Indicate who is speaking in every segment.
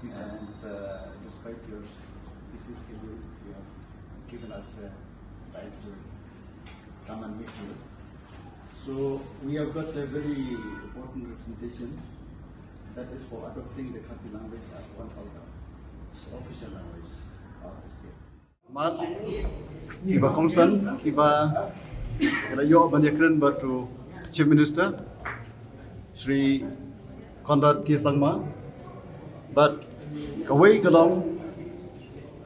Speaker 1: And despite your busy schedule, you have given us time to come and meet you. So we have got a very important representation, that is for adopting the Khasi language as one of the official language of the state. Mat, kiba kongsan, kiba kalayo banyakren batu Chief Minister, Sri Conrad K. Sangma, but kawai kalong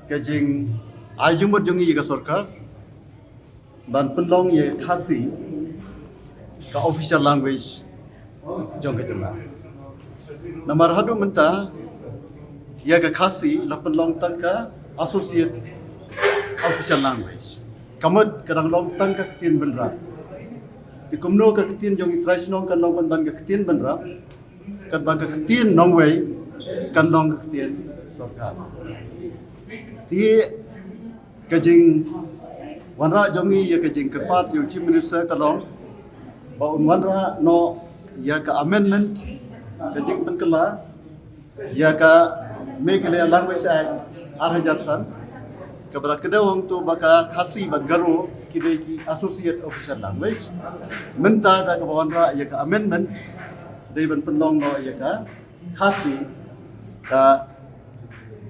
Speaker 1: kajing ajumut jungi ka sarkar ban penlong ye Khasi ka official language jong ketela namar hadu menta ya ka Khasi la penlong tang ka associate official language kamut kadang long tang ka ketin benra di kumno ka ketin jong traditional kan long ban ka ketin benra kan ba ka ketin nongwei kan long ka ketin sarkar ti kajing wanra jongi ya kajing kerpat yung Chief Minister kalong baun wanra no ya ka amendment kajing penkela ya ka make a language act arhajarsan kepada kedawang tu baka Khasi bat garo kidai ki associate official language menta da ka wanra ya ka amendment dai ban penlong no ya ka Khasi ka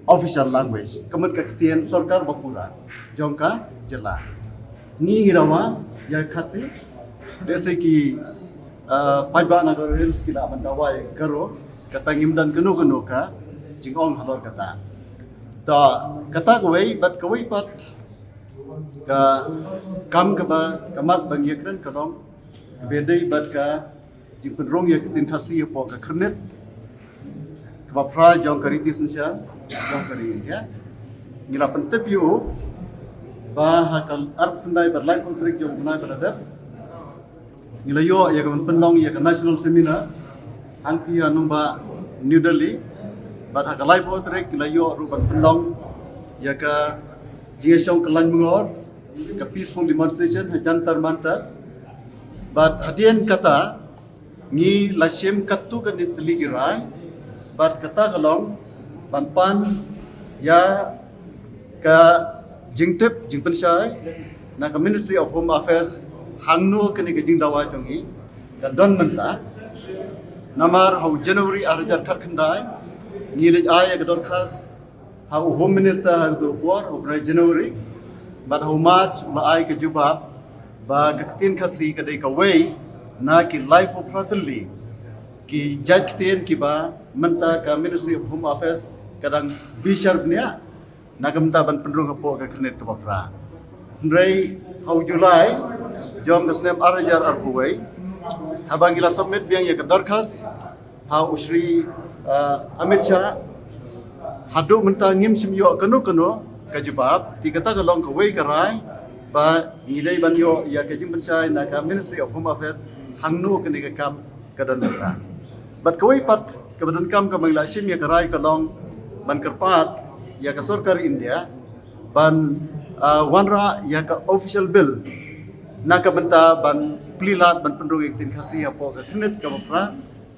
Speaker 1: official language kemudian keketian sarkar bakura jongka jela ni hirawa ya Khasi जैसे कि पाइबा नगर हिल्स की लाभ दवाई करो कता गिमदन कनो कनो का जिंगोंग हलोर कता तो कता कोई बट कोई पत का कम कबा कमत बंगियकरन कलोंग बेदई बट का जिंगपन रोंग या कितिन Khasi पो का खरनेट कबा फ्रा जोंग करीति संसार जोंग करी ya ngila pentep yu ba hakal arpundai berlain kontrik jong bunai beradab Nilayo ya kan penlong ya kan national seminar angti anung ba New Delhi bat hakalai potrek nilayo ruban penlong ya ka jingesong kelan mengor ka peaceful demonstration hajantar mantar bat hadien kata ngi lasim katu kan diteligirai bat kata kalong panpan ya ka jingtip jingpensyai na ka Ministry of Home Affairs hangno kini kejing dawa jongi dan don menta namar hau January arjar karkandai ngilij aya gedor khas hau Home Minister hau bor hau January but hau March la ay ke jubab ba ketin Khasi kadai ka way na ki life of fraternity ki judgetin ki ba menta ka Ministry of Home Affairs kadang bishar bnia nagamta ban pendrung po ka kernet ka bapra ndrei hau July jom kesnem arjar arbuai habang gila submit biang ya kedarkas hau Usri Amit Shah hadu menta ngim simyo kanu ka jibab ti kata kalong ka way karai ba ngilai banyo ya kajing pensai na ka Ministry of Home Affairs hangnu kani ka kam kadan menta bat kawai pat kabadan kam ka mangla sim ya karai kalong ban kerpat ya ka sarkar India ban wanra ya ka official bill naka benta ban plilat ban pendrung iktin Khasi apo ka knet ka bapra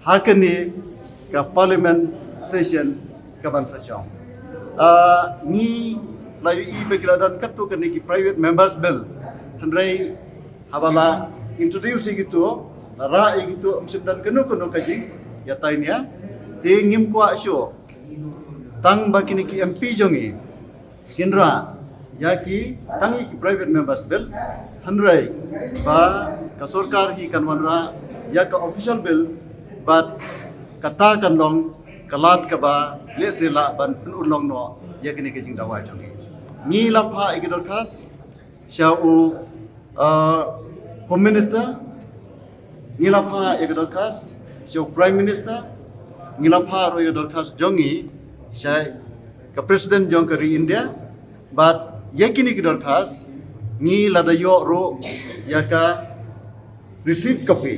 Speaker 1: hakani ka parliament session ka ban session ni layu I begradan katu kani ki private members bill handrai habala introduce gitu ra gitu amsimdan kanu kaji ya tainya tingim kwa syo tang bakini ki MP jongi kinra yaki tangi ki private members bill handrai ba ka sarkar hi kanwanra ya ka official bill but kata kan long kalat ka ba le sela ban penulong no ya kini kejing dawa jongi ni lapha igidor khas syau Home Minister ni lapha igidor khas syau Prime Minister ni lapha ro igidor khas jongi syai ka President jong kari India but yakini igidor khas ni ladayo ro ya ka receive copy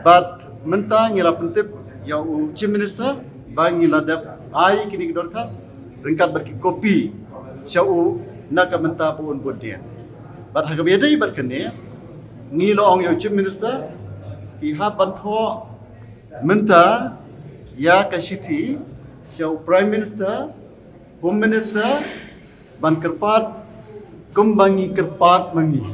Speaker 1: but menta ngila pentip ya Chief Minister ba ngila dap ai kini igidor khas ringkat berki kopi syau naka menta pun bodien but hagabedai berkene ni lo ong yo Chief Minister iha bantho menta ya ka city siya Prime Minister, Home Minister, ban kerpat, kumbangi kerpat mangi.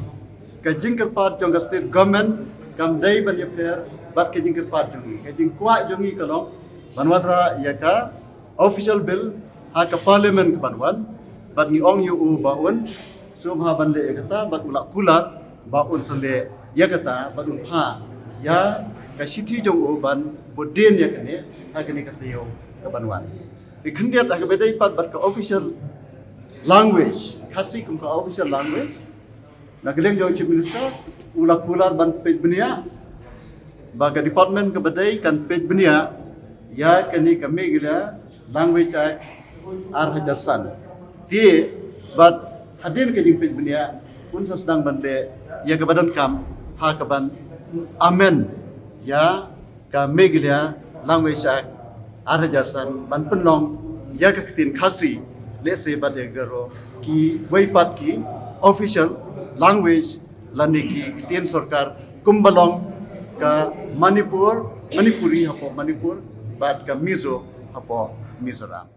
Speaker 1: Kajing kerpat jong ka state government, kam day ban yapler, bat kajing kerpat jongi. Kajing kuat jongi kalong, banwadra ya ka official bill ha ka parliament ka banwan, bat ni ong yu baun, so ha ban le kata bat ulak kulat, baun sole ya kata bat ha ya ka city jong ban bodin ya kene ha kene kata yo ka banwan. Ikhundiat aga bedai pat bat ka official language, khasi kum ka official language. Nageleng jauh Chief Minister, ulak kular ban page benia, baga department ke bedai kan page benia, ya kini kami gila language act Hajar San. Ti bat hadin ke jing page benia, pun sedang bande ya ke badan kam ha ke ban amen ya kami gila language act Hajar San ban penong ya ke ketin khasi. Let's say bat garo ki waipat ki official language lani ki ketin sarkar kumbalong ka Manipuri hapo Manipur bat ka Mizo hapo Mizoram.